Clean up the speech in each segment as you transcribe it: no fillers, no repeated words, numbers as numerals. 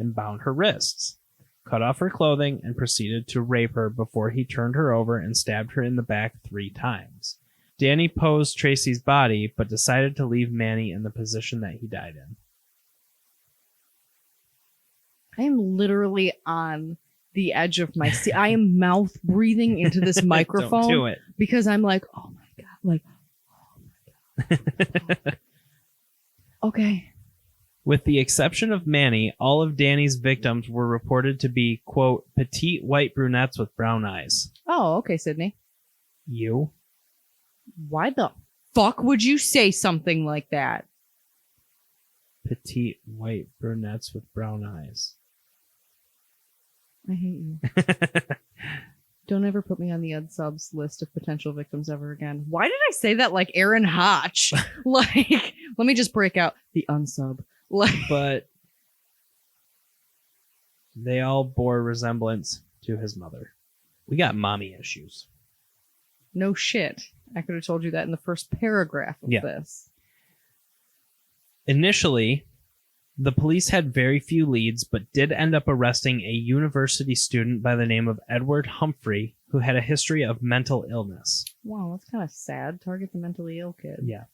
and bound her wrists, cut off her clothing, and proceeded to rape her before he turned her over and stabbed her in the back 3 times. Danny posed Tracy's body, but decided to leave Manny in the position that he died in. I am literally on the edge of my seat. I am mouth breathing into this microphone. Don't do it. Because I'm like, oh my God. Like, oh my God. Okay. With the exception of Manny, all of Danny's victims were reported to be, quote, petite white brunettes with brown eyes. Oh, okay, Sydney. You? Why the fuck would you say something like that? Petite white brunettes with brown eyes. I hate you. Don't ever put me on the unsubs list of potential victims ever again. Why did I say that like Aaron Hotch? Like, let me just break out the unsub. Like, but they all bore resemblance to his mother. We got mommy issues. No shit. I could have told you that in the first paragraph of this. Initially, the police had very few leads, but did end up arresting a university student by the name of Edward Humphrey, who had a history of mental illness. Wow, that's kind of sad. Target the mentally ill kid. Yeah.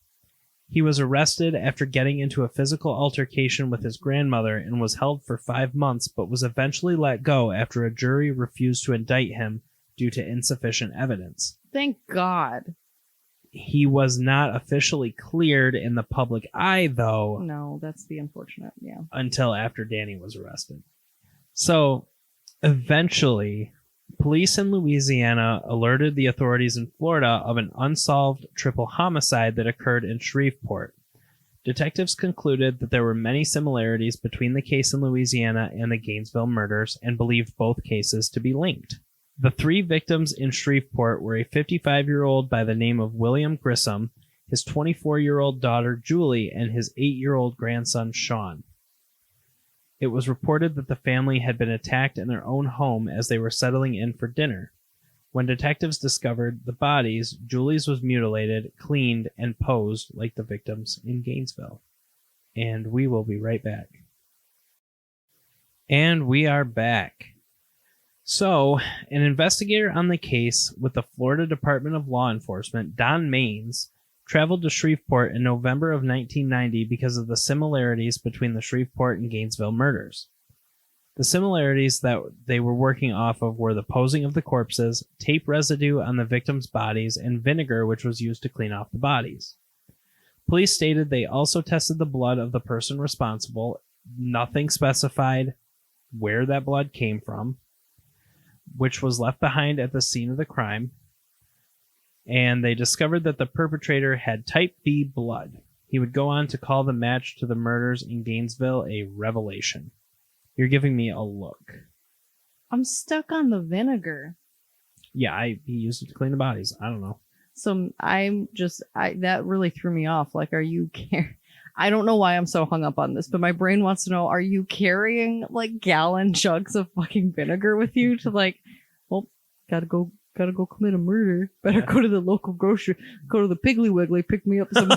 He was arrested after getting into a physical altercation with his grandmother and was held for 5 months, but was eventually let go after a jury refused to indict him due to insufficient evidence. Thank God. He was not officially cleared in the public eye, though. No, that's the unfortunate, until after Danny was arrested. So, eventually, police in Louisiana alerted the authorities in Florida of an unsolved triple homicide that occurred in Shreveport. Detectives concluded that there were many similarities between the case in Louisiana and the Gainesville murders and believed both cases to be linked. The 3 victims in Shreveport were a 55-year-old by the name of William Grissom, his 24-year-old daughter Julie, and his 8-year-old grandson Sean. It was reported that the family had been attacked in their own home as they were settling in for dinner. When detectives discovered the bodies, Julie's was mutilated, cleaned, and posed like the victims in Gainesville. And we will be right back. And we are back. So, an investigator on the case with the Florida Department of Law Enforcement, Don Maines, traveled to Shreveport in November of 1990 because of the similarities between the Shreveport and Gainesville murders. The similarities that they were working off of were the posing of the corpses, tape residue on the victims' bodies, and vinegar which was used to clean off the bodies. Police stated they also tested the blood of the person responsible. Nothing specified where that blood came from, which was left behind at the scene of the crime, and they discovered that the perpetrator had type B blood. He would go on to call the match to the murders in Gainesville a revelation. You're giving me a look. I'm stuck on the vinegar. Yeah, he used it to clean the bodies. I don't know. So that really threw me off. Like, are you I don't know why I'm so hung up on this, but my brain wants to know, are you carrying like gallon jugs of fucking vinegar with you to like, well, gotta go commit a murder. Better go to the local grocery, go to the Piggly Wiggly, pick me up some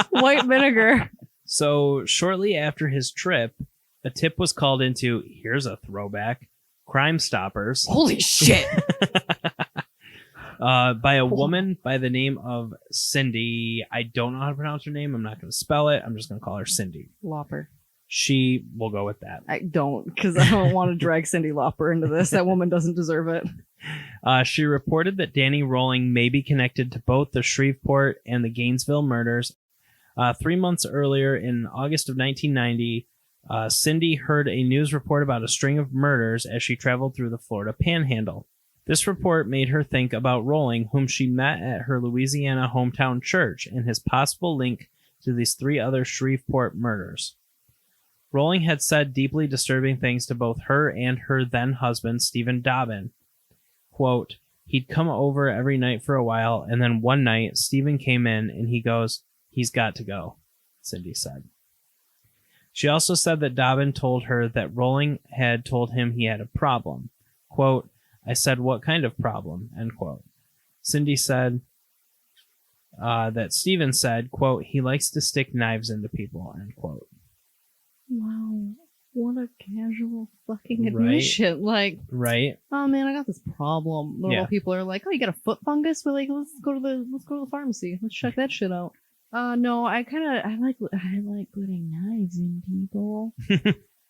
white vinegar. So shortly after his trip, a tip was called into, here's a throwback, Crime Stoppers. Holy shit. By a woman by the name of Cindy. I don't know how to pronounce her name. I'm not going to spell it. I'm just going to call her Cindy. Lauper. She will go with that. I don't, because I don't want to drag Cindy Lauper into this. That woman doesn't deserve it. She reported that Danny Rolling may be connected to both the Shreveport and the Gainesville murders. 3 months earlier, in August of 1990, Cindy heard a news report about a string of murders as she traveled through the Florida Panhandle. This report made her think about Rolling, whom she met at her Louisiana hometown church, and his possible link to these 3 other Shreveport murders. Rolling had said deeply disturbing things to both her and her then-husband, Stephen Dobbin. Quote, he'd come over every night for a while, and then one night, Stephen came in, and he goes, he's got to go, Cindy said. She also said that Dobbin told her that Rolling had told him he had a problem. Quote, I said, what kind of problem? End quote. Cindy said that Stephen said, quote, he likes to stick knives into people, end quote. Wow. What a casual fucking Right. admission. Like, Right? oh man, I got this problem. Normal Yeah. people are like, oh, you got a foot fungus? We're like, let's go to the pharmacy. Let's check that shit out. No, I like putting knives in people.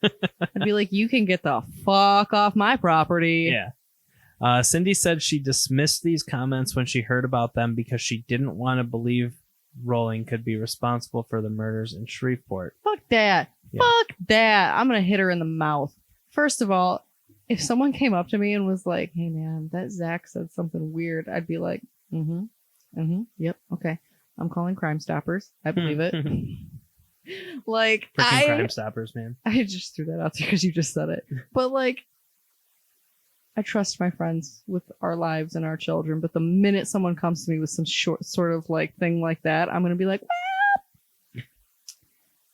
I'd be like, you can get the fuck off my property. Yeah. Cindy said she dismissed these comments when she heard about them because she didn't want to believe Rowling could be responsible for the murders in Shreveport. Fuck that. Yeah. Fuck that. I'm going to hit her in the mouth. First of all, if someone came up to me and was like, hey man, that Zach said something weird, I'd be like, yep, okay. I'm calling Crime Stoppers. I believe it. Like, Freaking Crime Stoppers, man. I just threw that out there because you just said it. But like, I trust my friends with our lives and our children, but the minute someone comes to me with some short sort of like thing like that, I'm going to be like,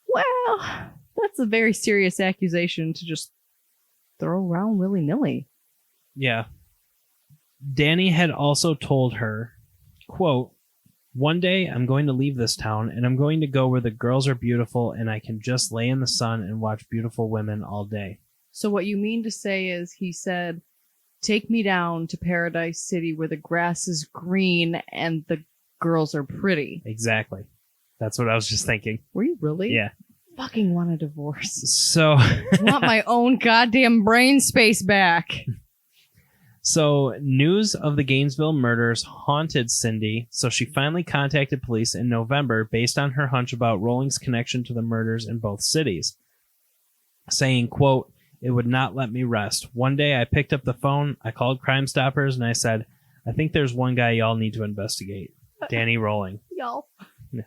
well, that's a very serious accusation to just throw around willy-nilly. Yeah. Danny had also told her, quote, one day I'm going to leave this town and I'm going to go where the girls are beautiful and I can just lay in the sun and watch beautiful women all day. So what you mean to say is he said, take me down to Paradise City where the grass is green and the girls are pretty. Exactly. That's what I was just thinking. Were you really? Yeah. Fucking want a divorce. So I want my own goddamn brain space back. So news of the Gainesville murders haunted Cindy, so she finally contacted police in November based on her hunch about Rowling's connection to the murders in both cities, saying, quote, it would not let me rest. One day I picked up the phone, I called Crime Stoppers, and I said, I think there's one guy y'all need to investigate. Danny Rowling. Y'all. Yeah.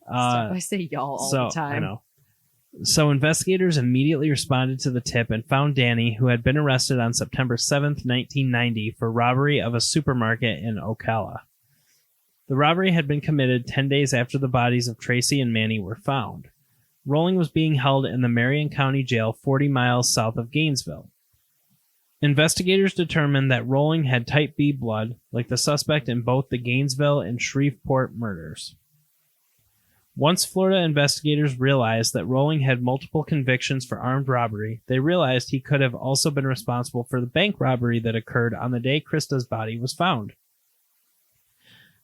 I say y'all all the time. I know. So investigators immediately responded to the tip and found Danny, who had been arrested on September 7th, 1990, for robbery of a supermarket in Ocala. The robbery had been committed 10 days after the bodies of Tracy and Manny were found. Rowling was being held in the Marion County Jail 40 miles south of Gainesville. Investigators determined that Rowling had type B blood, like the suspect in both the Gainesville and Shreveport murders. Once Florida investigators realized that Rowling had multiple convictions for armed robbery, they realized he could have also been responsible for the bank robbery that occurred on the day Krista's body was found.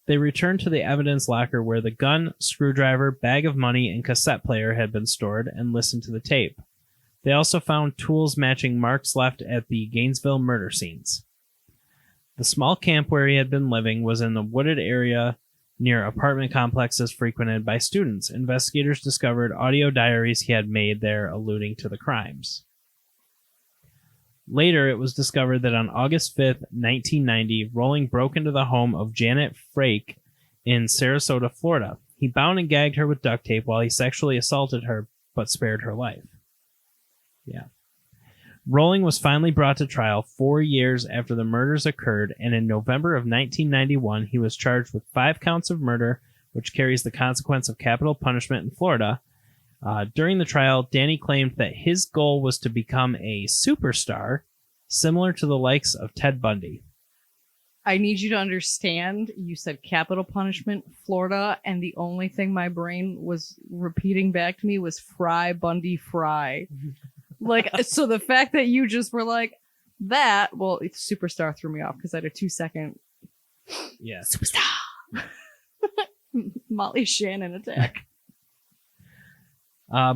They returned to the evidence locker where the gun, screwdriver, bag of money, and cassette player had been stored and listened to the tape. They also found tools matching marks left at the Gainesville murder scenes. The small camp where he had been living was in the wooded area near apartment complexes frequented by students. Investigators discovered audio diaries he had made there alluding to the crimes. Later, it was discovered that on August 5th, 1990, Rowling broke into the home of Janet Frake in Sarasota, Florida. He bound and gagged her with duct tape while he sexually assaulted her, but spared her life. Yeah. Rowling was finally brought to trial 4 years after the murders occurred, and in November of 1991, he was charged with 5 counts of murder, which carries the consequence of capital punishment in Florida. During the trial, Danny claimed that his goal was to become a superstar, similar to the likes of Ted Bundy. I need you to understand, you said capital punishment, Florida, and the only thing my brain was repeating back to me was Fry Bundy Fry. Like, so the fact that you just were like, that, well, superstar threw me off because I had a 2-second Yeah. superstar Molly Shannon attack.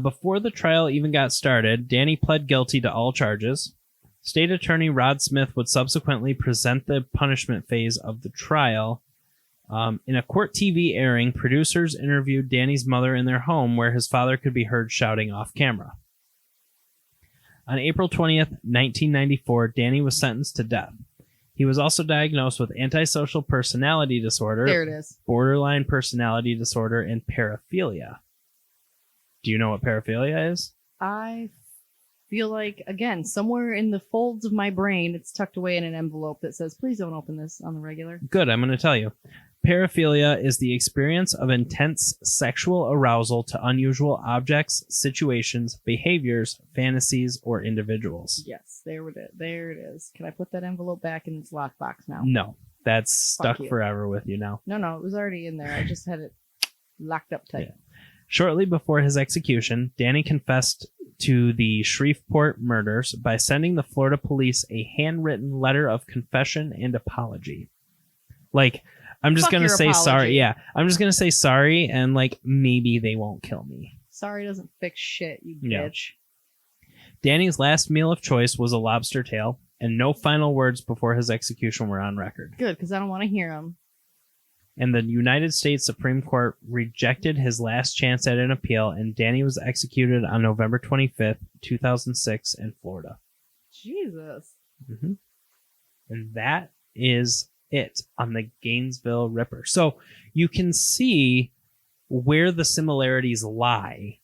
Before the trial even got started, Danny pled guilty to all charges. State Attorney Rod Smith would subsequently present the punishment phase of the trial. In a court TV airing, producers interviewed Danny's mother in their home where his father could be heard shouting off camera. On April 20th, 1994, Danny was sentenced to death. He was also diagnosed with antisocial personality disorder, There it is. borderline personality disorder, and paraphilia. Do you know what paraphilia is? I feel like, again, somewhere in the folds of my brain, it's tucked away in an envelope that says, please don't open this on the regular. Good, I'm going to tell you. Paraphilia is the experience of intense sexual arousal to unusual objects, situations, behaviors, fantasies, or individuals. Yes, there it is. Can I put that envelope back in its lockbox now? No, that's stuck you. forever with you now. No, it was already in there. I just had it locked up tight. Yeah. Shortly before his execution, Danny confessed to the Shreveport murders by sending the Florida police a handwritten letter of confession and apology. Like, I'm just going to say apology. sorry. Yeah, I'm just going to say sorry, and like maybe they won't kill me. Sorry doesn't fix shit, you Yeah. bitch. Danny's last meal of choice was a lobster tail, and no final words before his execution were on record. Good, because I don't want to hear them. And the United States Supreme Court rejected his last chance at an appeal, and Danny was executed on November 25th, 2006 in Florida. Jesus. Mm-hmm. And that is it on the Gainesville Ripper. So you can see where the similarities lie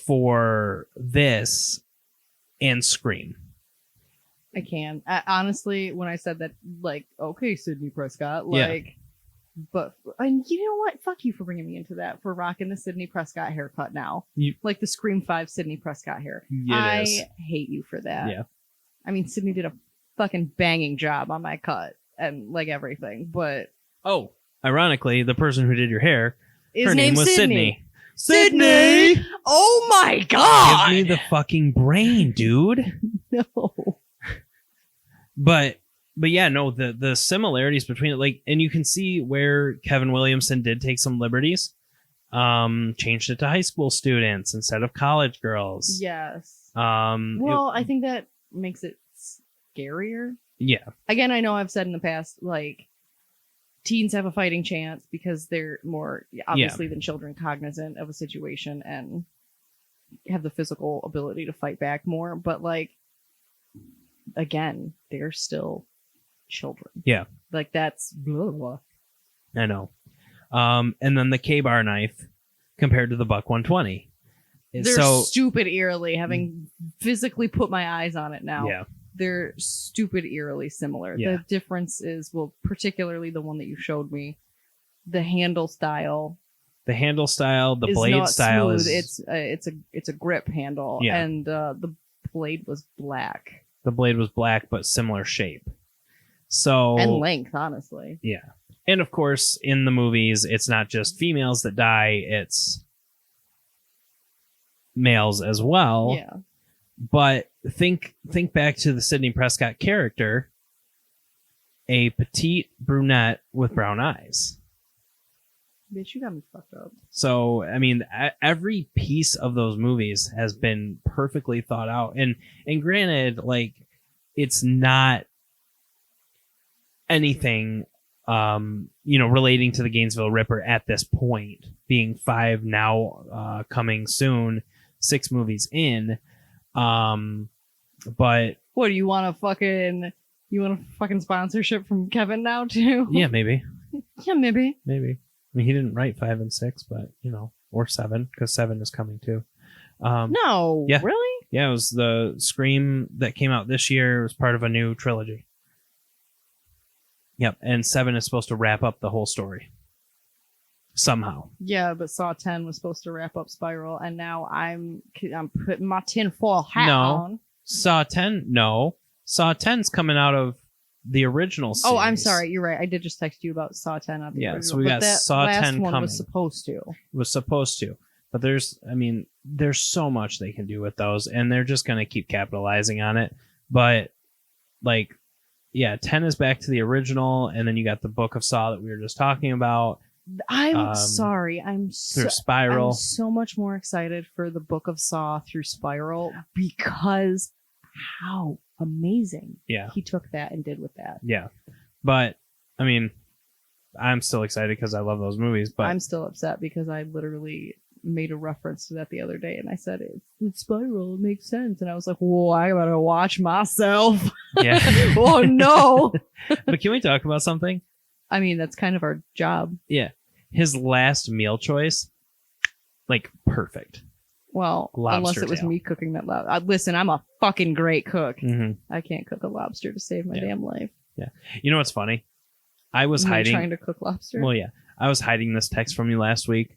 for this and Scream. I can. Honestly, when I said that, like, okay, Sidney Prescott, like, but, and you know what? Fuck you for bringing me into that, for rocking the Sidney Prescott haircut now. Like the Scream 5 Sidney Prescott hair. I hate you for that. Yeah. I mean, Sidney did a fucking banging job on my cut and, like, everything, but. Oh, ironically, the person who did your hair, her name was Sydney. Sydney! Oh my god! Give me the fucking brain, dude. No. But yeah, no, the similarities between it, like, and you can see where Kevin Williamson did take some liberties. Changed it to high school students instead of college girls. Yes. I think that makes it scarier. Yeah. Again, I know I've said in the past, like, teens have a fighting chance because they're more obviously than children cognizant of a situation and have the physical ability to fight back more. But, like, again, they're still children. Yeah. Like, that's blah, blah. I know. And then the K-bar knife compared to the Buck 120. They're stupid eerily, having physically put my eyes on it now. Yeah. They're stupid eerily similar. Yeah. The difference is, well, particularly the one that you showed me, the handle style. The handle style, the blade style smooth. is it's a grip handle, and the blade was black. The blade was black, but similar shape. So and length, honestly. Yeah. And of course, in the movies, it's not just females that die, it's males as well. Yeah. But think back to the Sidney Prescott character, a petite brunette with brown eyes. Bitch, you got me fucked up. So, I mean, every piece of those movies has been perfectly thought out. And granted, like, it's not anything, relating to the Gainesville Ripper at this point, being 5 now, coming soon, 6 movies in. But what do you want a fucking sponsorship from Kevin now too? Yeah, maybe. Yeah, maybe. I mean, he didn't write 5 and 6, but or 7, because 7 is coming too. No, yeah. Really? Yeah, it was the Scream that came out this year. It was part of a new trilogy. Yep, and 7 is supposed to wrap up the whole story. Somehow. Yeah, but Saw 10 was supposed to wrap up Spiral, and now I'm putting my tinfoil hat on. Saw 10, no. Saw 10's coming out of the original series. Oh, I'm sorry. You're right. I did just text you about Saw 10. Not the original, so we got Saw 10 one coming. was supposed to. It was supposed to. But there's so much they can do with those, and they're just going to keep capitalizing on it. But, 10 is back to the original, and then you got the Book of Saw that we were just talking about. I'm sorry. Through Spiral. I'm so much more excited for the Book of Saw through Spiral because how amazing he took that and did with that. Yeah. But, I'm still excited because I love those movies. But I'm still upset because I literally made a reference to that the other day and I said, it's Spiral. It makes sense. And I was like, whoa, I gotta watch myself. Yeah. Oh, no. But can we talk about something? That's kind of our job. Yeah. His last meal choice, perfect. Well, lobster unless it was tail. me cooking that lobster. Listen, I'm a fucking great cook. Mm-hmm. I can't cook a lobster to save my damn life. Yeah. You know what's funny? I was hiding. Trying to cook lobster? Well, yeah. I was hiding this text from you last week.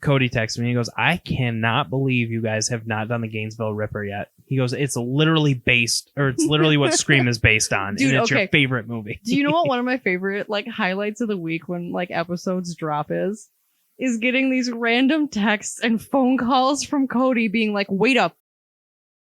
Cody texted me. He goes, I cannot believe you guys have not done the Gainesville Ripper yet. He goes, it's literally what Scream is based on. Dude, and it's your favorite movie. Do you know what one of my favorite highlights of the week when episodes drop is is getting these random texts and phone calls from Cody being like, wait up,